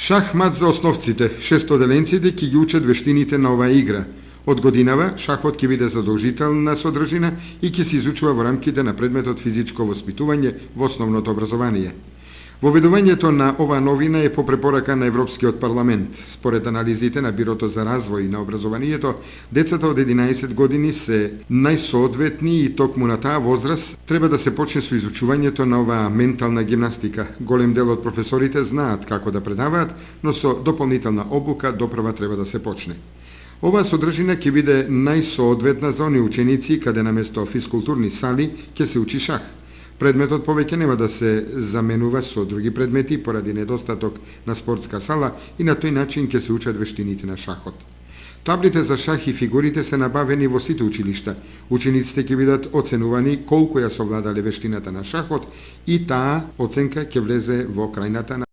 Шахмат за основците, шестоделенците ќе ги учат вештините на оваа игра. Од годинава, шахот ќе биде задолжителна содржина и ќе се изучува во рамките на предметот физичко воспитување во основното образование. Воведувањето на оваа новина е по препорака на Европскиот парламент. Според анализите на Бирото за развој на образованието, децата од 11 години се најсоодветни и токму на таа возраст треба да се почне со изучувањето на оваа ментална гимнастика. Голем дел од професорите знаат како да предаваат, но со дополнителна обука доправа треба да се почне. Оваа содржина ќе биде најсоодветна за оние ученици каде наместо физкултурни сали ќе се учи шах. Предметот повеќе нема да се заменува со други предмети поради недостаток на спортска сала и на тој начин ќе се учат вештините на шахот. Таблите за шах и фигурите се набавени во сите училишта. Учениците ќе бидат оценувани колку ја совладале вештината на шахот и таа оценка ќе влезе во крајната на